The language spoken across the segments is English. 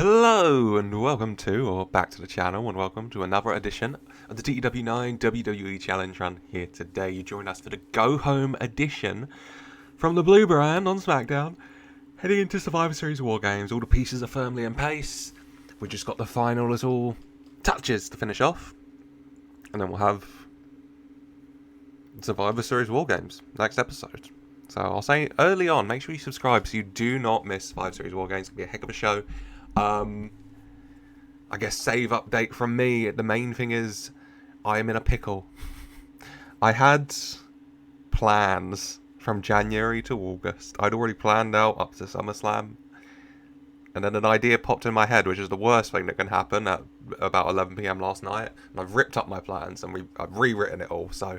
Hello and welcome to, or back to the channel, and welcome to another edition of the TEW IX WWE Challenge Run here today. You join us for the Go Home edition from the Blue Brand on SmackDown, heading into Survivor Series War Games. All the pieces are firmly in place. We just got the final little touches to finish off, and then we'll have Survivor Series War Games next episode. So I'll say early on, make sure you subscribe so you do not miss Survivor Series War Games. It's going to be a heck of a show. I guess save update from me. The main thing is I am in a pickle. I had plans from January to August. I'd already planned out up to SummerSlam. And then an idea popped in my head, which is the worst thing that can happen at about 11 PM last night. And I've ripped up my plans and I've rewritten it all. So,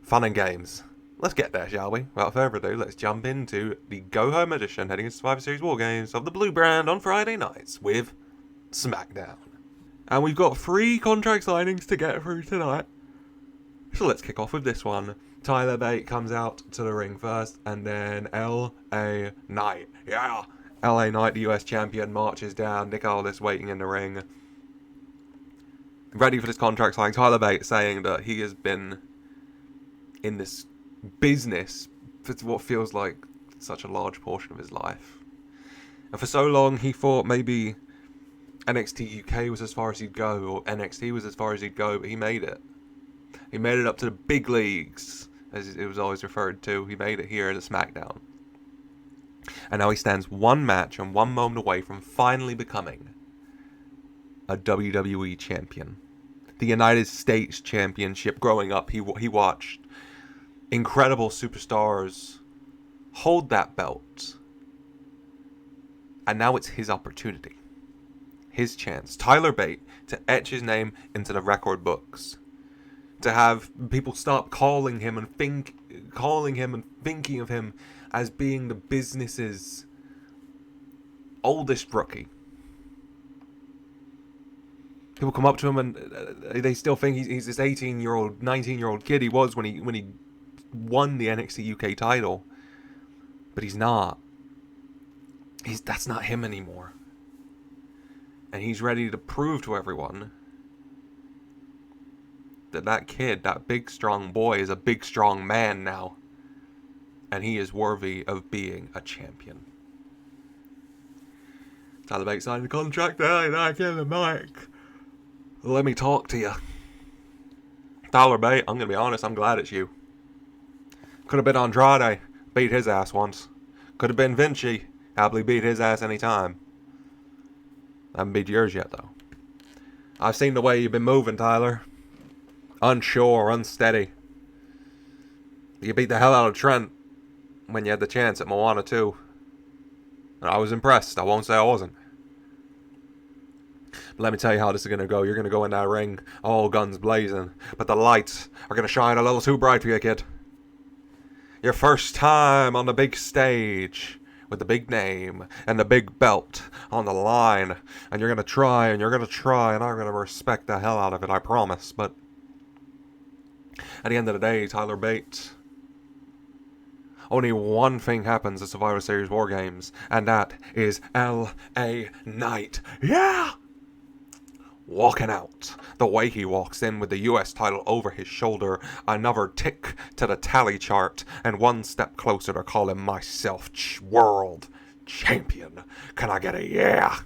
fun and games. Let's get there, shall we? Without further ado, let's jump into the Go Home edition heading into Survivor Series War Games of the Blue Brand on Friday nights with SmackDown. And we've got 3 contract signings to get through tonight. So let's kick off with this one. Tyler Bate comes out to the ring first, and then LA Knight. Yeah! LA Knight, the US champion, marches down. Nick Aldis waiting in the ring. Ready for this contract signing. Tyler Bate saying that he has been in this business for what feels like such a large portion of his life. And for so long he thought maybe NXT UK was as far as he'd go, or NXT was as far as he'd go, but he made it. He made it up to the big leagues, as it was always referred to. He made it here at SmackDown. And now he stands one match and one moment away from finally becoming a WWE champion. The United States Championship. Growing up, he watched incredible superstars hold that belt. And now it's his opportunity. His chance. Tyler Bate to etch his name into the record books. To have people start calling him and thinking of him as being the business's oldest rookie. People come up to him and they still think he's this 18-year-old, 19-year-old kid he was when he won the NXT UK title, but he's not. That's not him anymore, and he's ready to prove to everyone that kid, that big strong boy, is a big strong man now, and he is worthy of being a champion. Tyler Bate signed the contract. I give the mic. Let me talk to you. Tyler Bate, I'm gonna be honest, I'm glad it's you. Could have been Andrade, beat his ass once. Could have been Vinci, happily beat his ass any time. I haven't beat yours yet, though. I've seen the way you've been moving, Tyler. Unsure, unsteady. You beat the hell out of Trent when you had the chance at Moana 2. And I was impressed. I won't say I wasn't. But let me tell you how this is going to go. You're going to go in that ring, all guns blazing. But the lights are going to shine a little too bright for you, kid. Your first time on the big stage with the big name and the big belt on the line. And you're going to try, and you're going to try, and I'm going to respect the hell out of it, I promise. But at the end of the day, Tyler Bate, only one thing happens at Survivor Series War Games, and that is LA Knight. Yeah! Walking out the way he walks in with the US title over his shoulder, another tick to the tally chart, and one step closer to calling myself world champion. Can I get a yeah?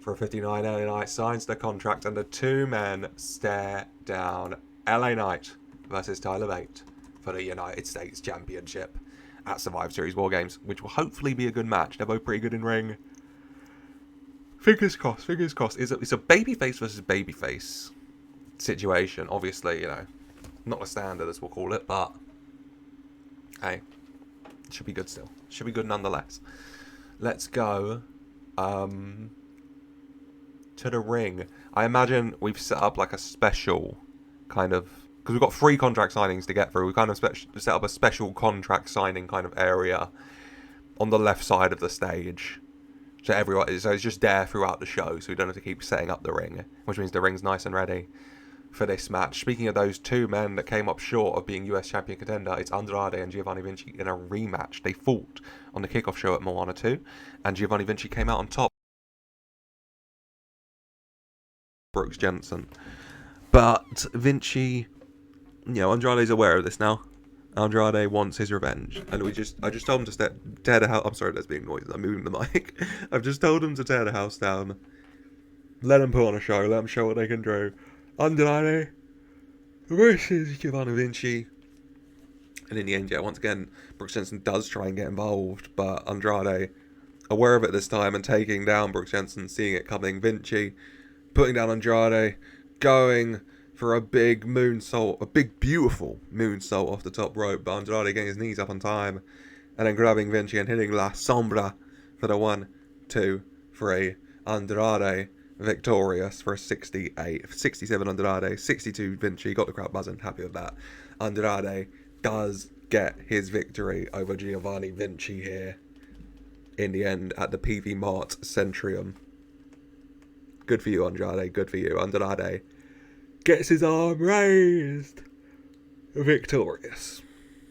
For $59 LA Knight signs the contract, and the two men stare down. LA Knight versus Tyler Bate for the United States Championship at Survivor Series War Games, which will hopefully be a good match. They're both pretty good in ring. Fingers crossed, fingers crossed. It's a babyface versus babyface situation. Obviously, not a standard, as we'll call it, but hey, it should be good still. Should be good nonetheless. Let's go to the ring. I imagine we've set up like a special kind of, because we've got 3 contract signings to get through. We kind of set up a special contract signing kind of area on the left side of the stage. So it's just there throughout the show, so we don't have to keep setting up the ring, which means the ring's nice and ready for this match. Speaking of those two men that came up short of being US champion contender, it's Andrade and Giovanni Vinci in a rematch. They fought on the kickoff show at Moana 2, and Giovanni Vinci came out on top. Brooks Jensen. But Vinci, Andrade's aware of this now. Andrade wants his revenge, and I just told him to tear the house. I'm sorry, there's being noises. I'm moving the mic. I've just told him to tear the house down. Let him put on a show. Let them show what they can do. Andrade versus Giovanni Vinci. And in the end, once again, Brooks Jensen does try and get involved, but Andrade, aware of it this time and taking down Brooks Jensen, seeing it coming. Vinci putting down Andrade, going for a big moonsault, a big beautiful moonsault off the top rope, but Andrade getting his knees up on time, and then grabbing Vinci and hitting La Sombra for the 1, 2, 3. Andrade victorious for a 67 Andrade, 62 Vinci, got the crowd buzzing, happy with that. Andrade does get his victory over Giovanni Vinci here in the end at the PV Mart Centrium. Good for you, Andrade, good for you. Andrade gets his arm raised, victorious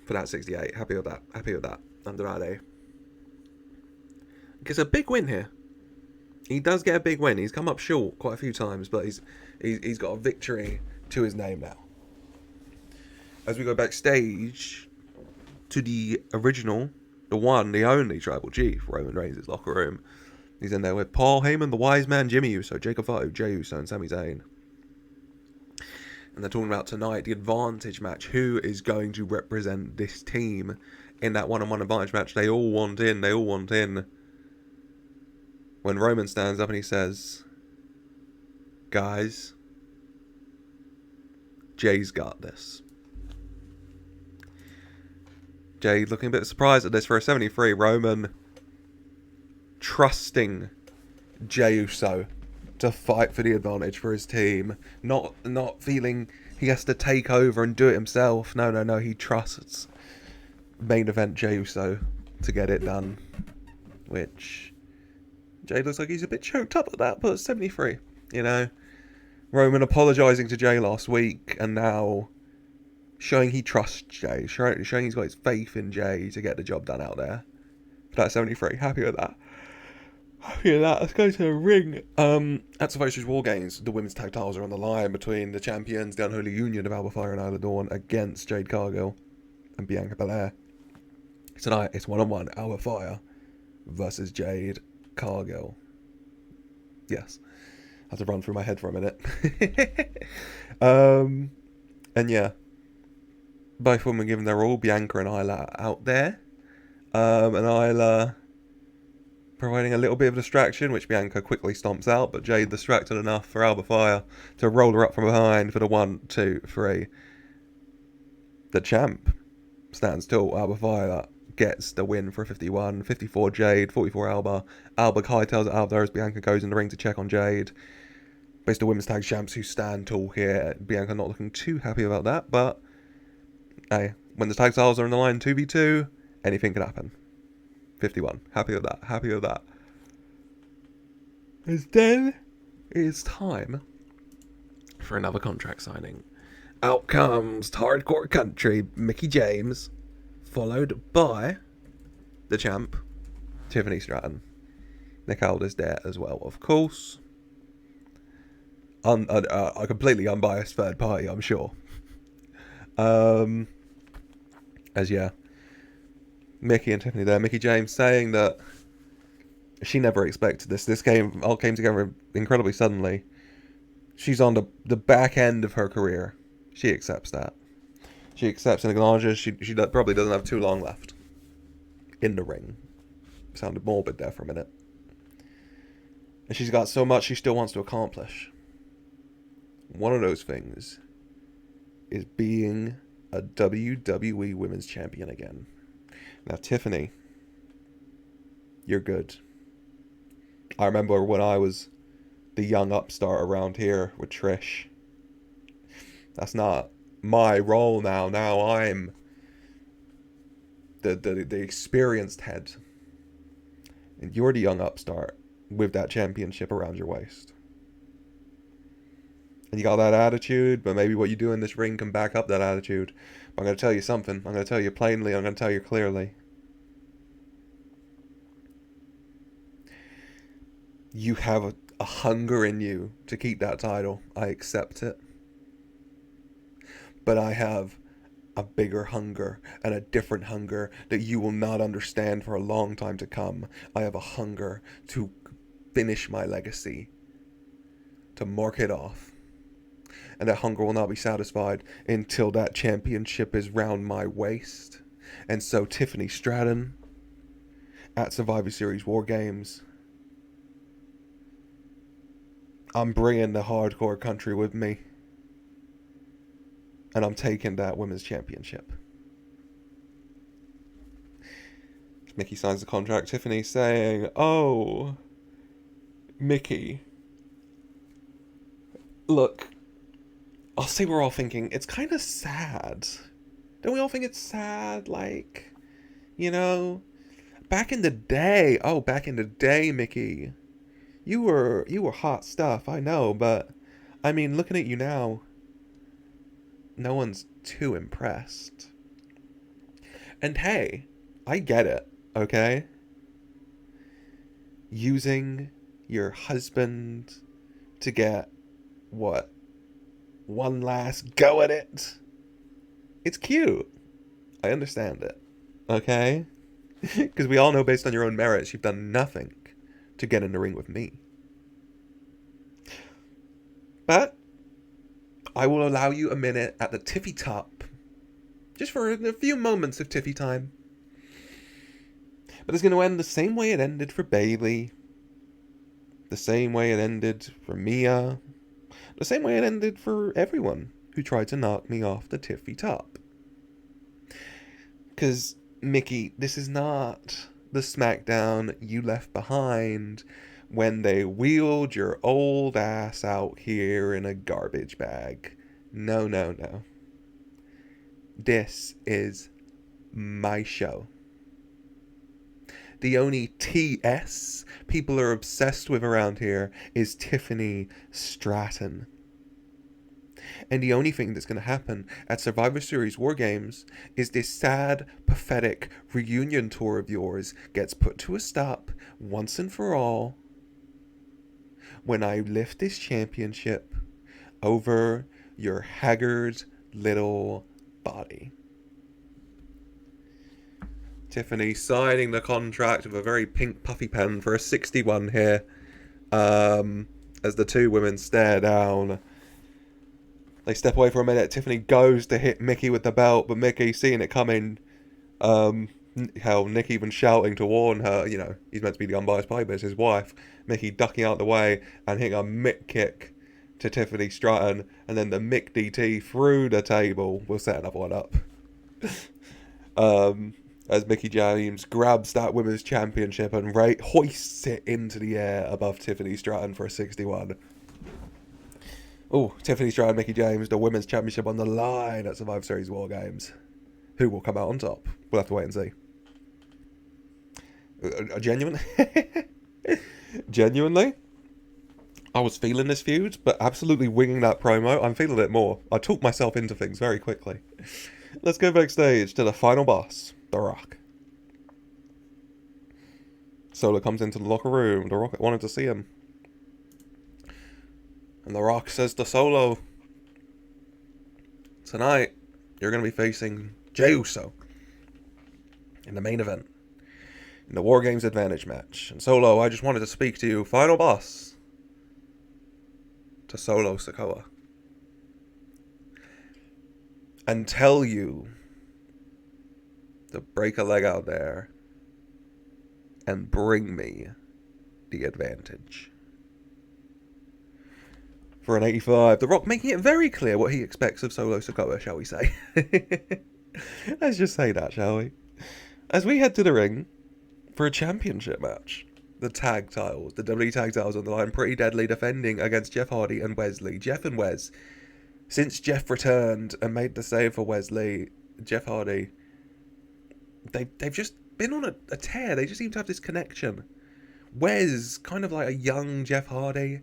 for that 68. Happy with that. Andrade gets a big win here. He does get a big win. He's come up short quite a few times, but he's got a victory to his name now. As we go backstage to the original, the one, the only Tribal Chief, Roman Reigns' locker room. He's in there with Paul Heyman, the Wise Man, Jimmy Uso, Jacob Fatu, Jey Uso, and Sami Zayn. And they're talking about tonight, the advantage match. Who is going to represent this team in that one-on-one advantage match? They all want in. When Roman stands up and he says, guys, Jay's got this. Jay looking a bit surprised at this for a 73. Roman trusting Jey Uso to fight for the advantage for his team. Not feeling he has to take over and do it himself. No. He trusts main event Jey Uso to get it done. Which Jay looks like he's a bit choked up at that, but 73. Roman apologising to Jay last week and now showing he trusts Jay. Showing he's got his faith in Jay to get the job done out there. For that 73. Happy with that. Let's go to the ring. At Survivor Series War Games, the women's tag titles are on the line between the champions, the Unholy Union of Alba Fire and Isla Dawn, against Jade Cargill and Bianca Belair. Tonight, it's 1-on-1, Alba Fire versus Jade Cargill. Yes. I had to run through my head for a minute. And yeah. Both women giving their all. Bianca and Isla out there. And Isla providing a little bit of distraction, which Bianca quickly stomps out, but Jade distracted enough for Alba Fire to roll her up from behind for the 1, 2, 3. The champ stands tall. Alba Fire gets the win for 51. 54 Jade, 44 Alba. Alba hightails it out there as Bianca goes in the ring to check on Jade. But it's the women's tag champs who stand tall here. Bianca not looking too happy about that, but hey, when the tag titles are on the line 2v2, anything can happen. 51. Happy with that. As then it is time for another contract signing. Out comes Hardcore Country, Mickie James, followed by the champ, Tiffany Stratton. Nick Aldis there as well, of course. A completely unbiased third party, I'm sure. Mickie and Tiffany there. Mickie James saying that she never expected this. This game all came together incredibly suddenly. She's on the back end of her career. She accepts that. She accepts and acknowledges she probably doesn't have too long left in the ring. Sounded morbid there for a minute. And she's got so much she still wants to accomplish. One of those things is being a WWE Women's Champion again. Now, Tiffany, you're good. I remember when I was the young upstart around here with Trish. That's not my role now. Now I'm the experienced head. And you're the young upstart with that championship around your waist. And you got that attitude, but maybe what you do in this ring can back up that attitude. But I'm going to tell you something. I'm going to tell you plainly. I'm going to tell you clearly. You have a hunger in you to keep that title. I accept it. But I have a bigger hunger and a different hunger that you will not understand for a long time to come. I have a hunger to finish my legacy, to mark it off. And that hunger will not be satisfied until that championship is round my waist. And so Tiffany Stratton at Survivor Series War Games, I'm bringing the hardcore country with me. And I'm taking that women's championship. Mickie signs the contract. Tiffany saying, "Oh, Mickie, look, I'll say we're all thinking, it's kind of sad. Don't we all think it's sad? Like, you know, back in the day, Mickie, you were hot stuff, I know, but, I mean, looking at you now, no one's too impressed. And hey, I get it, okay? Using your husband to get, what, one last go at it? It's cute. I understand it, okay? Because we all know based on your own merits, you've done nothing to get in the ring with me. But I will allow you a minute at the tiffy top. Just for a few moments of tiffy time. But it's going to end the same way it ended for Bayley. The same way it ended for Mia. The same way it ended for everyone who tried to knock me off the tiffy top. Because, Mickie, this is not the SmackDown you left behind when they wheeled your old ass out here in a garbage bag. No, no, no. This is my show. The only TS people are obsessed with around here is Tiffany Stratton. And the only thing that's going to happen at Survivor Series War Games is this sad, pathetic reunion tour of yours gets put to a stop once and for all when I lift this championship over your haggard little body. Tiffany signing the contract with a very pink puffy pen for a 61 here. As the two women stare down. They step away for a minute. Tiffany goes to hit Mickie with the belt, but Mickie, seeing it coming, hell, Nick even shouting to warn her, you know, he's meant to be the unbiased piper, it's his wife. Mickie ducking out the way and hitting a Mick kick to Tiffany Stratton, and then the Mick DT through the table. We'll set another one up. As Mickie James grabs that women's championship and hoists it into the air above Tiffany Stratton for a 61. Oh, Tiffany Stratton, Mickie James, the women's championship on the line at Survivor Series War Games. Who will come out on top? We'll have to wait and see. Genuinely, I was feeling this feud, but absolutely winging that promo, I'm feeling it more. I talked myself into things very quickly. Let's go backstage to the final boss, The Rock. Solo comes into the locker room. The Rock wanted to see him. And The Rock says to Solo, tonight, you're going to be facing Jey Uso in the main event, in the War Games Advantage match. And Solo, I just wanted to speak to you, final boss, to Solo Sikoa, and tell you to break a leg out there and bring me the advantage. For an 85, The Rock making it very clear what he expects of Solo Sikoa, shall we say. Let's just say that, shall we? As we head to the ring for a championship match. The tag titles, the WWE tag titles on the line, Pretty Deadly defending against Jeff Hardy and Wesley. Jeff and Wes, since Jeff returned and made the save for Wesley, Jeff Hardy, they've just been on a tear. They just seem to have this connection. Wes, kind of like a young Jeff Hardy.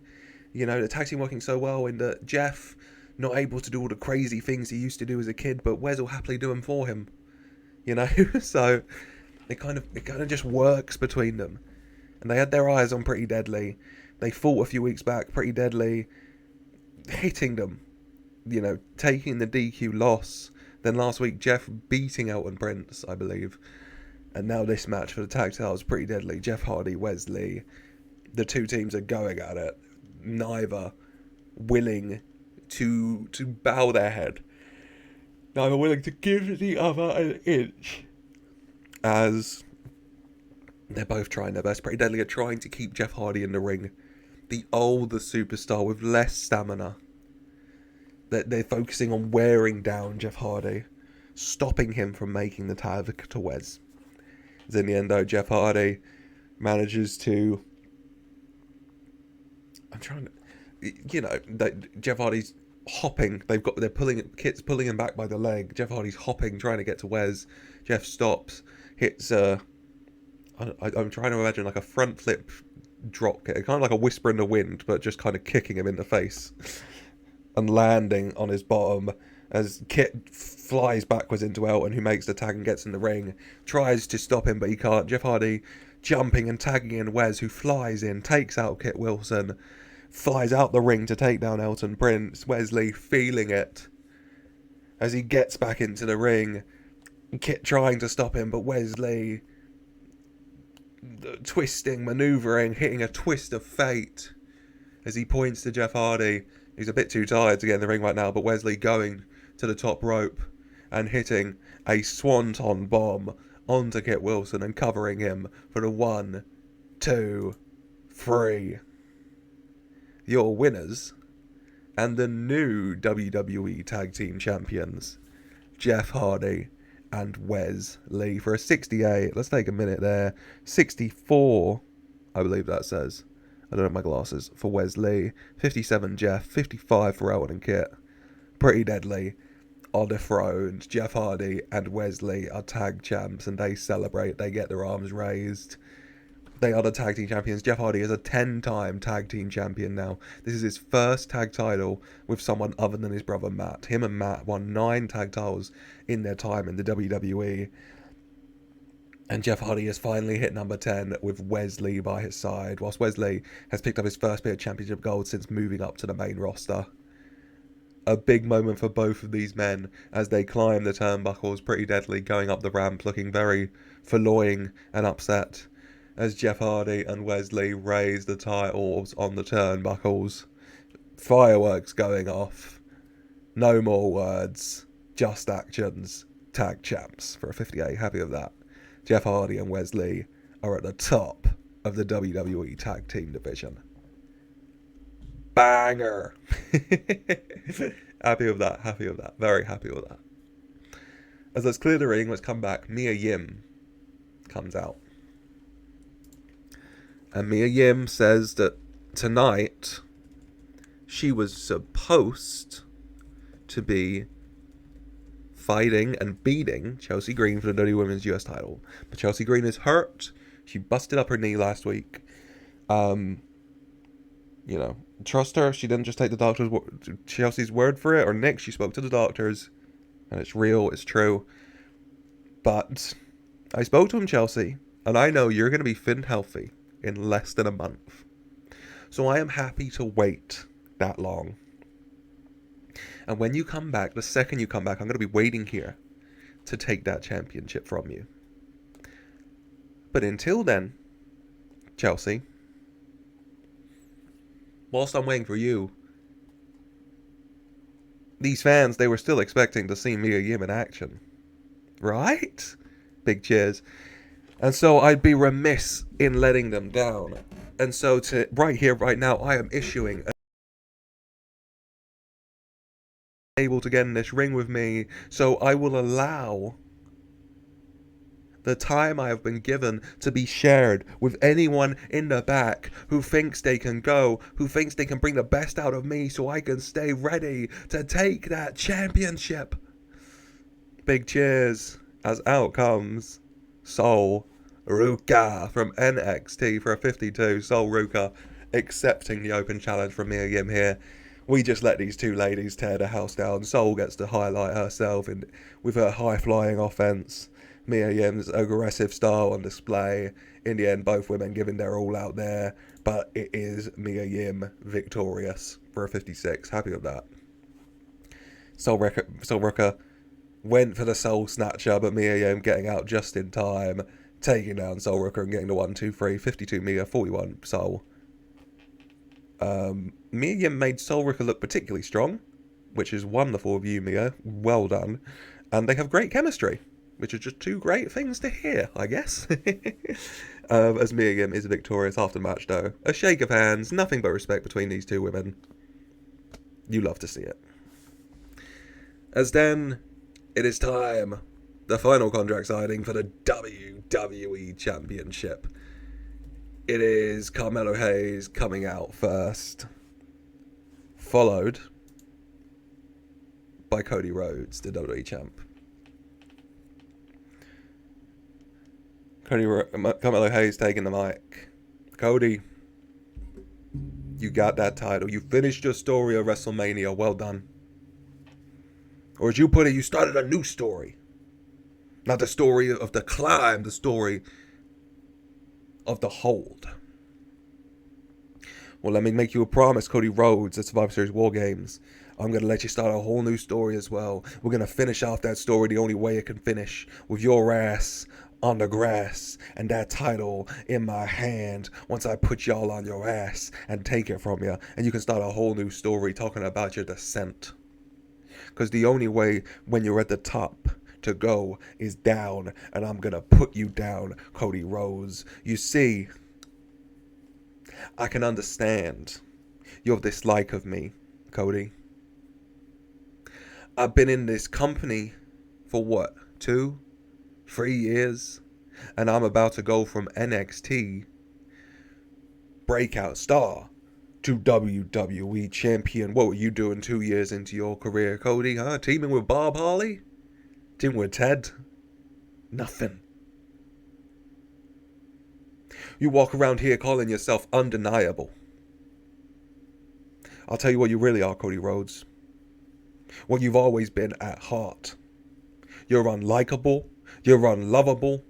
You know, the tag team working so well in that Jeff not able to do all the crazy things he used to do as a kid, but Wes will happily do them for him. You know? So it kind of just works between them. And they had their eyes on Pretty Deadly. They fought a few weeks back, pretty deadly, hitting them, taking the DQ loss. Then last week, Jeff beating Elton Prince, I believe. And now this match for the tag titles, pretty deadly. Jeff Hardy, Wesley. The two teams are going at it. Neither willing to bow their head. Neither willing to give the other an inch. As they're both trying their best. Pretty deadly are trying to keep Jeff Hardy in the ring. The older superstar with less stamina. They're focusing on wearing down Jeff Hardy. Stopping him from making the tag to Wes. As in the end, though, Jeff Hardy manages to... Jeff Hardy's hopping. Kit's pulling him back by the leg. Jeff Hardy's hopping, trying to get to Wes. Jeff stops, hits I'm trying to imagine like a front flip drop kick, kind of like a whisper in the wind, but just kind of kicking him in the face and landing on his bottom as Kit flies backwards into Elton, who makes the tag and gets in the ring. Tries to stop him, but he can't. Jeff Hardy jumping and tagging in Wes, who flies in, takes out Kit Wilson, flies out the ring to take down Elton Prince. Wesley feeling it as he gets back into the ring. Kit trying to stop him, but Wesley twisting, manoeuvring, hitting a twist of fate as he points to Jeff Hardy. He's a bit too tired to get in the ring right now, but Wesley going to the top rope and hitting a swanton bomb onto Kit Wilson and covering him for the 1, 2, 3. Your winners and the new WWE Tag Team Champions, Jeff Hardy and Wesley, for a 68. Let's take a minute there. 64, I believe that says. I don't have my glasses. For Wesley. 57 Jeff. 55 for Elton and Kit. Pretty deadly. Are dethroned. Jeff Hardy and Wesley are tag champs and they celebrate. They get their arms raised. They are the tag team champions. Jeff Hardy is a 10-time tag team champion now. This is his first tag title with someone other than his brother Matt. Him and Matt won 9 tag titles in their time in the WWE. And Jeff Hardy has finally hit number 10 with Wesley by his side, whilst Wesley has picked up his first bit of championship gold since moving up to the main roster. A big moment for both of these men as they climb the turnbuckles, pretty deadly, going up the ramp, looking very forlorn and upset, as Jeff Hardy and Wesley raise the titles on the turnbuckles. Fireworks going off. No more words, just actions. Tag champs for a 58. Happy with that. Jeff Hardy and Wesley are at the top of the WWE Tag Team division. Banger! Happy with that, happy with that. Very happy with that. As let's clear the ring, let's come back. Mia Yim comes out. And Mia Yim says that tonight she was supposed to be fighting and beating Chelsea Green for the WWE Women's US title. But Chelsea Green is hurt. She busted up her knee last week. Trust her. She didn't just take the Chelsea's word for it, or Nick. She spoke to the doctors, and it's real, it's true. But I spoke to him, Chelsea, and I know you're going to be fit and healthy in less than a month. So I am happy to wait that long. And when you come back, the second you come back, I'm going to be waiting here to take that championship from you. But until then, Chelsea, whilst I'm waiting for you, these fans, they were still expecting to see Mia Yim in action. Right? Big cheers. And so I'd be remiss in letting them down. And so right here, right now, I am issuing able to get in this ring with me, so I will allow the time I have been given to be shared with anyone in the back who thinks they can go, who thinks they can bring the best out of me so I can stay ready to take that championship. Big cheers as out comes Sol Ruka from NXT for a 52. Sol Ruka accepting the open challenge from Mia Yim here. We just let these two ladies tear the house down. Sol gets to highlight herself with her high-flying offense. Mia Yim's aggressive style on display. In the end, both women giving their all out there. But it is Mia Yim victorious for a 56. Happy with that. Soul Rooker went for the Soul Snatcher, but Mia Yim getting out just in time, taking down Soul Rooker and getting the 1, 2, 3, 52 Mia, 41 Soul. Mia Yim made Soul Rooker look particularly strong, which is wonderful of you, Mia. Well done. And they have great chemistry, which are just two great things to hear, I guess. As Mia Yim is victorious after the match, though. A shake of hands, nothing but respect between these two women. You love to see it. As then, it is time. The final contract signing for the WWE Championship. It is Carmelo Hayes coming out first, followed by Cody Rhodes, the WWE champ. Carmelo Hayes taking the mic. Cody, you got that title. You finished your story of WrestleMania. Well done. Or as you put it, you started a new story. Not the story of the climb, the story of the hold. Well, let me make you a promise, Cody Rhodes, at Survivor Series War Games. I'm going to let you start a whole new story as well. We're going to finish off that story the only way it can finish, with your ass on the grass and that title in my hand once I put y'all on your ass and take it from you. And you can start a whole new story talking about your descent. Because the only way when you're at the top to go is down, and I'm going to put you down, Cody Rhodes. You see, I can understand your dislike of me, Cody. I've been in this company for what, 2, 3 years? And I'm about to go from NXT breakout star to WWE champion. What were you doing 2 years into your career, Cody? Huh? Teaming with Bob Harley? Teaming with Ted? Nothing. You walk around here calling yourself undeniable. I'll tell you what you really are, Cody Rhodes. What you've always been at heart. You're unlikable. You're unlovable.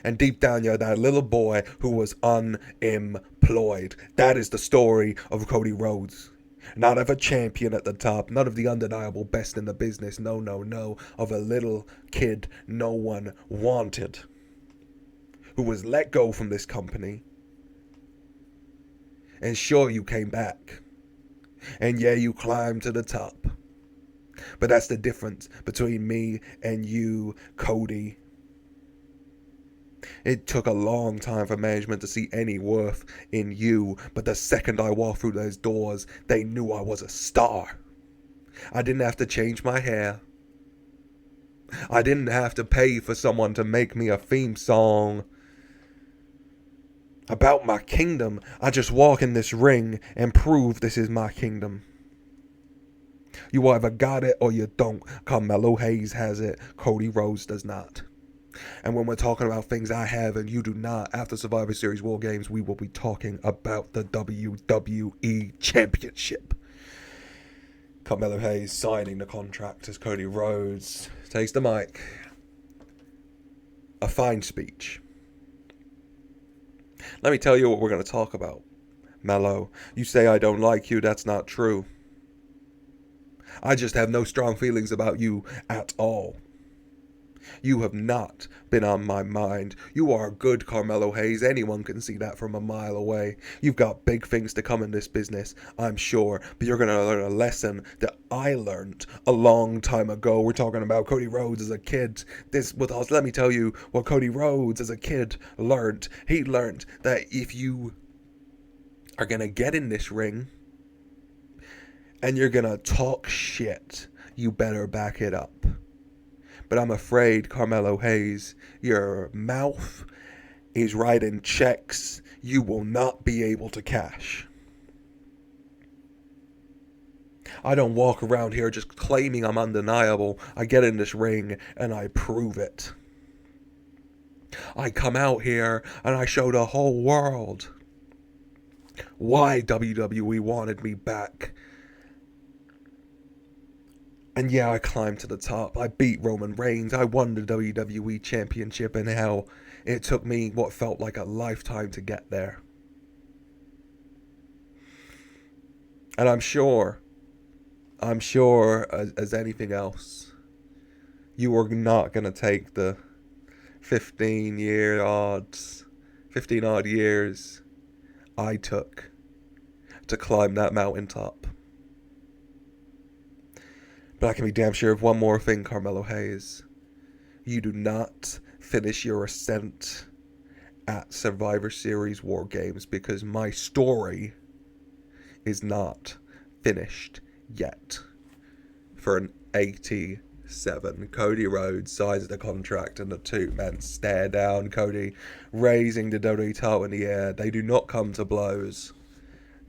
And deep down, you're that little boy who was unemployed. That is the story of Cody Rhodes. Not of a champion at the top. Not of the undeniable best in the business. No, no, no. Of a little kid no one wanted. Who was let go from this company. And sure, you came back. And yeah, you climbed to the top. But that's the difference between me and you, Cody. It took a long time for management to see any worth in you, but the second I walked through those doors, they knew I was a star. I didn't have to change my hair. I didn't have to pay for someone to make me a theme song about my kingdom. I just walk in this ring and prove this is my kingdom. You either got it or you don't. Carmelo Hayes has it. Cody Rhodes does not. And when we're talking about things I have and you do not, after Survivor Series War Games, we will be talking about the WWE Championship. Carmelo Hayes signing the contract as Cody Rhodes takes the mic. A fine speech. Let me tell you what we're going to talk about. Melo, you say I don't like you. That's not true. I just have no strong feelings about you at all. You have not been on my mind. You are a good Carmelo Hayes. Anyone can see that from a mile away. You've got big things to come in this business, I'm sure. But you're going to learn a lesson that I learned a long time ago. We're talking about Cody Rhodes as a kid. Let me tell you what Cody Rhodes as a kid learned. He learned that if you are going to get in this ring and you're going to talk shit, you better back it up. But I'm afraid, Carmelo Hayes, your mouth is writing checks you will not be able to cash. I don't walk around here just claiming I'm undeniable. I get in this ring and I prove it. I come out here and I show the whole world why WWE wanted me back. And yeah, I climbed to the top. I beat Roman Reigns. I won the WWE Championship, and hell, it took me what felt like a lifetime to get there. And I'm sure as anything else, you are not going to take the 15 odd years I took to climb that mountaintop. But I can be damn sure of one more thing, Carmelo Hayes. You do not finish your ascent at Survivor Series War Games, because my story is not finished yet. For an 87, Cody Rhodes signs the contract and the two men stare down Cody, raising the WWE title in the air. They do not come to blows.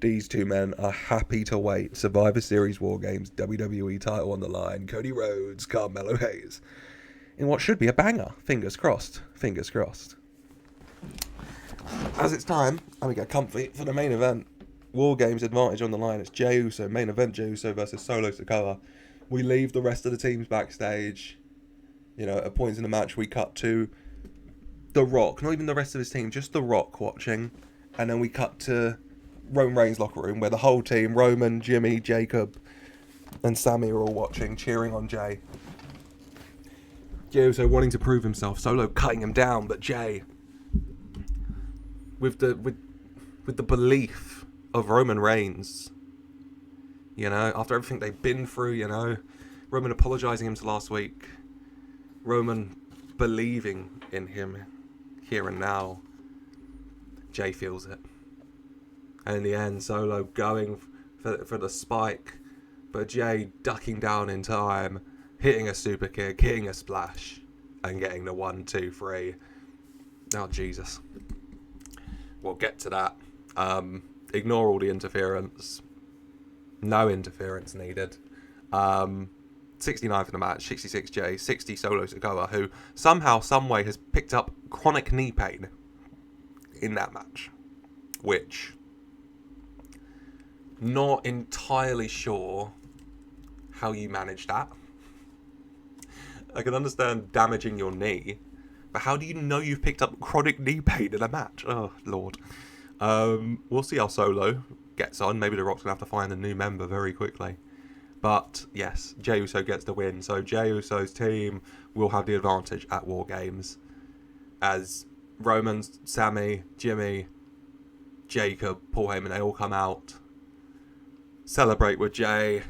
These two men are happy to wait. Survivor Series War Games, WWE title on the line. Cody Rhodes, Carmelo Hayes. In what should be a banger. Fingers crossed. Fingers crossed. As it's time, and we get comfy for the main event. War Games advantage on the line. It's Jey Uso, main event Jey Uso versus Solo Sikoa. We leave the rest of the teams backstage. You know, at points in the match, we cut to The Rock. Not even the rest of his team, just The Rock watching. And then we cut to Roman Reigns' locker room, where the whole team, Roman, Jimmy, Jacob, and Sammy are all watching, cheering on Jey. Jey Uso wanting to prove himself, Solo cutting him down, but Jey, with the belief of Roman Reigns, you know, after everything they've been through, you know, Roman apologising him to last week, Roman believing in him here and now, Jey feels it. And in the end, Solo going for the spike, but Jey ducking down in time, hitting a super kick, hitting a splash, and getting the 1, 2, 3. Oh, Jesus. We'll get to that. Ignore all the interference. No interference needed. 69 for the match, 66 Jey, 60 Solo Sikoa, who somehow, someway has picked up chronic knee pain in that match. Which, not entirely sure how you manage that. I can understand damaging your knee, but how do you know you've picked up chronic knee pain in a match? Oh, Lord. We'll see how Solo gets on. Maybe The Rock's going to have to find a new member very quickly. But, yes, Jey Uso gets the win. So Jey Uso's team will have the advantage at War Games, as Roman, Sammy, Jimmy, Jacob, Paul Heyman, they all come out, celebrate with Jey,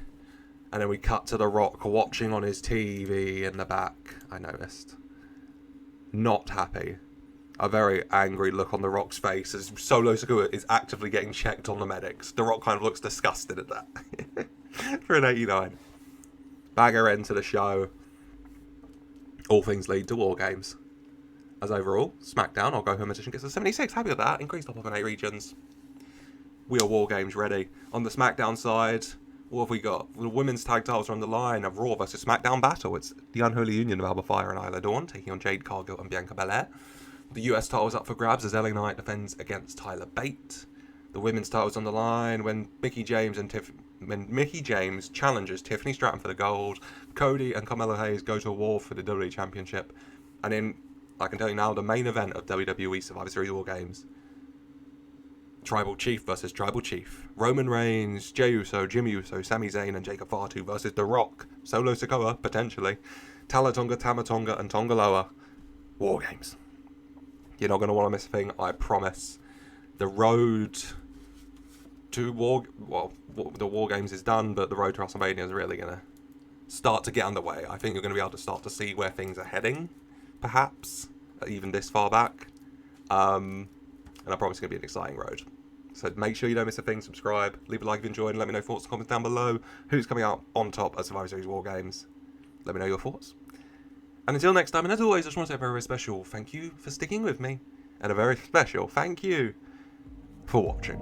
and then we cut to The Rock watching on his TV in the back, I noticed. Not happy. A very angry look on The Rock's face as Solo Sikoa is actively getting checked on the medics. The Rock kind of looks disgusted at that. For an 89. Banger end to the show. All things lead to War Games. As overall, SmackDown, I'll go home magician gets a 76. Happy with that. Increased top of 8 regions. We are War Games ready. On the SmackDown side, what have we got? The women's tag titles are on the line. A Raw versus SmackDown battle. It's the unholy union of Alba Fire and Isla Dawn taking on Jade Cargill and Bianca Belair. The US title's up for grabs as LA Knight defends against Tyler Bate. The women's title's on the line when Mickie James challenges Tiffany Stratton for the gold. Cody and Carmelo Hayes go to war for the WWE Championship. And in, I can tell you now, the main event of WWE Survivor Series War Games, Tribal Chief versus Tribal Chief. Roman Reigns, Jey Uso, Jimmy Uso, Sami Zayn and Jacob Fatu versus The Rock, Solo Sikoa, potentially, Talatonga, Tamatonga and Tongaloa. War Games. You're not going to want to miss a thing, I promise. The road to the War Games is done, but the road to WrestleMania is really going to start to get underway. I think you're going to be able to start to see where things are heading, perhaps, even this far back. And I promise it's going to be an exciting road. So make sure you don't miss a thing, subscribe, leave a like if you enjoyed, and let me know thoughts and comments down below. Who's coming out on top at Survivor Series War Games? Let me know your thoughts. And until next time, and as always, I just want to say a very, very special thank you for sticking with me. And a very special thank you for watching.